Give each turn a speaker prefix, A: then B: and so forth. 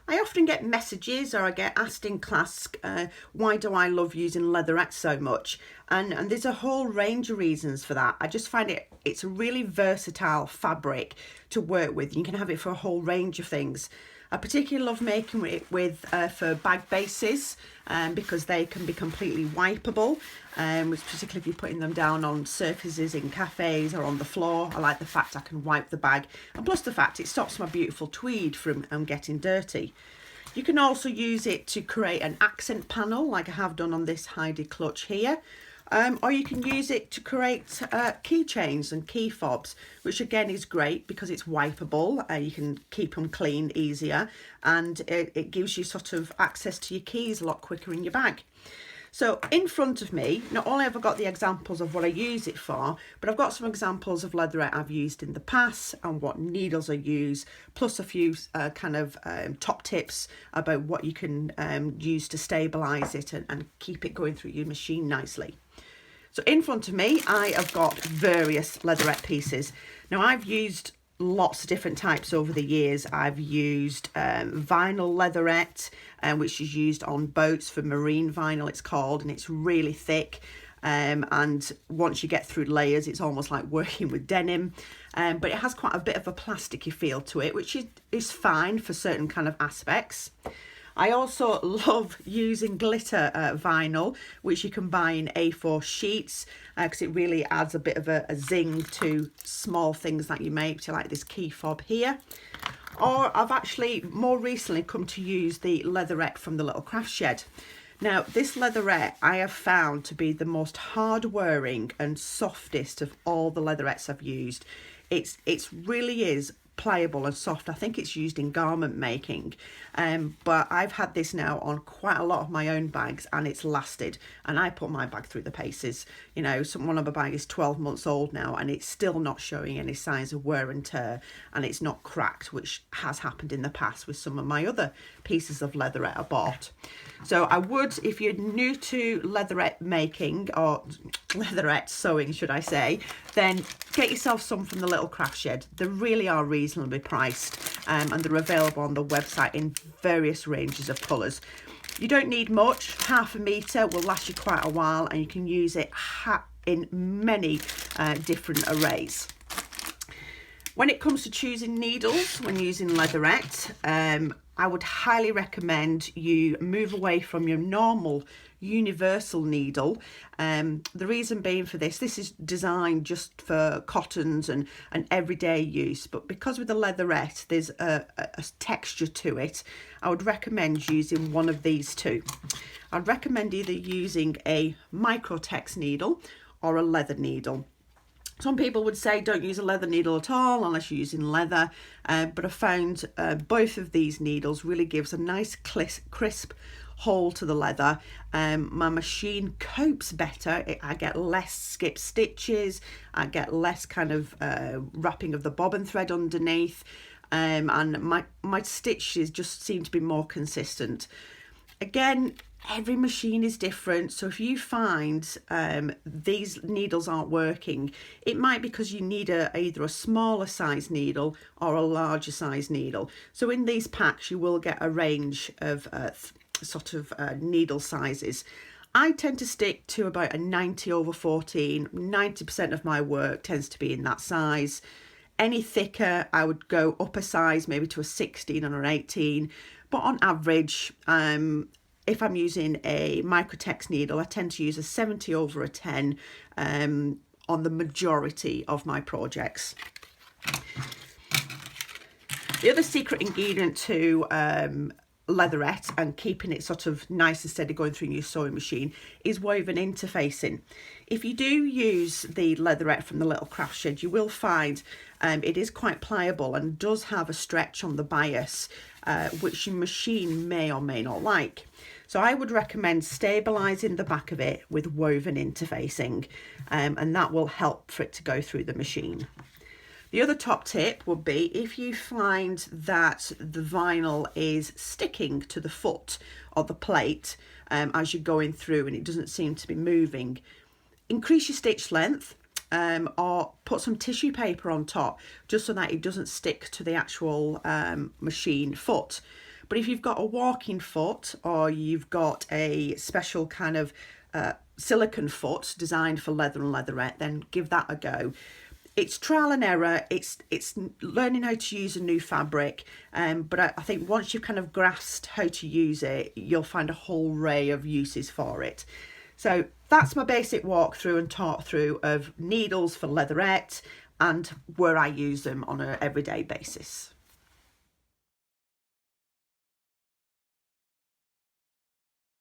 A: I often get messages or I get asked in class, why do I love using leatherette so much? And there's a whole range of reasons for that. I just find it's a really versatile fabric to work with. You can have it for a whole range of things. I particularly love making it with for bag bases because they can be completely wipeable, particularly if you're putting them down on surfaces in cafes or on the floor. I like the fact I can wipe the bag, and plus the fact it stops my beautiful tweed from getting dirty. You can also use it to create an accent panel like I have done on this Heidi clutch here. Or you can use it to create keychains and key fobs, which again is great because it's wipeable. You can keep them clean easier, and it gives you sort of access to your keys a lot quicker in your bag. So in front of me, not only have I got the examples of what I use it for, but I've got some examples of leatherette I've used in the past and what needles I use, plus a few top tips about what you can use to stabilise it and keep it going through your machine nicely. So in front of me, I have got various leatherette pieces. Now I've used lots of different types over the years. I've used vinyl leatherette, which is used on boats for marine vinyl, it's called, and it's really thick. And once you get through layers, it's almost like working with denim. But it has quite a bit of a plasticky feel to it, which is fine for certain kind of aspects. I also love using glitter vinyl, which you can buy in A4 sheets, because it really adds a bit of a zing to small things that you make, to like this key fob here. Or I've actually more recently come to use the leatherette from the little craft shed. Now this leatherette I have found to be the most hard wearing and softest of all the leatherettes I've used. It's really is pliable and soft. I think it's used in garment making, but I've had this now on quite a lot of my own bags and it's lasted, and I put my bag through the paces. You know, one of my bag is 12 months old now and it's still not showing any signs of wear and tear, and it's not cracked, which has happened in the past with some of my other pieces of leatherette I bought. So I would, if you're new to leatherette making, or leatherette sewing should I say, then get yourself some from the little craft shed. They really are reasonably priced, and they're available on the website in various ranges of colours. You don't need much. 1/2 metre will last you quite a while, and you can use it in many different arrays. When it comes to choosing needles when using leatherette, I would highly recommend you move away from your normal universal needle. The reason being for this is designed just for cottons and everyday use, but because with the leatherette there's a texture to it, I would recommend using one of these two. I'd recommend either using a microtex needle or a leather needle. Some people would say don't use a leather needle at all unless you're using leather, but I found both of these needles really gives a nice crisp hole to the leather. My machine copes better. I get less skip stitches, I get less kind of wrapping of the bobbin thread underneath, and my stitches just seem to be more consistent. Again, every machine is different, so if you find these needles aren't working, it might be because you need either a smaller size needle or a larger size needle. So in these packs you will get a range of needle sizes. I tend to stick to about a 90/14. 90% of my work tends to be in that size. Any thicker I would go up a size, maybe to a 16 or an 18, but on average, if I'm using a microtex needle, I tend to use a 70/10 on the majority of my projects. The other secret ingredient to leatherette and keeping it sort of nice and steady going through your sewing machine is woven interfacing. If you do use the leatherette from the little craft shed, you will find it is quite pliable and does have a stretch on the bias, which your machine may or may not like. So I would recommend stabilising the back of it with woven interfacing, and that will help for it to go through the machine. The other top tip would be if you find that the vinyl is sticking to the foot or the plate as you're going through and it doesn't seem to be moving, increase your stitch length, or put some tissue paper on top just so that it doesn't stick to the actual machine foot. But if you've got a walking foot, or you've got a special kind of silicone foot designed for leather and leatherette, then give that a go. It's trial and error. It's learning how to use a new fabric, but I think once you've kind of grasped how to use it, you'll find a whole array of uses for it. So that's my basic walkthrough and talk through of needles for leatherette and where I use them on an everyday basis.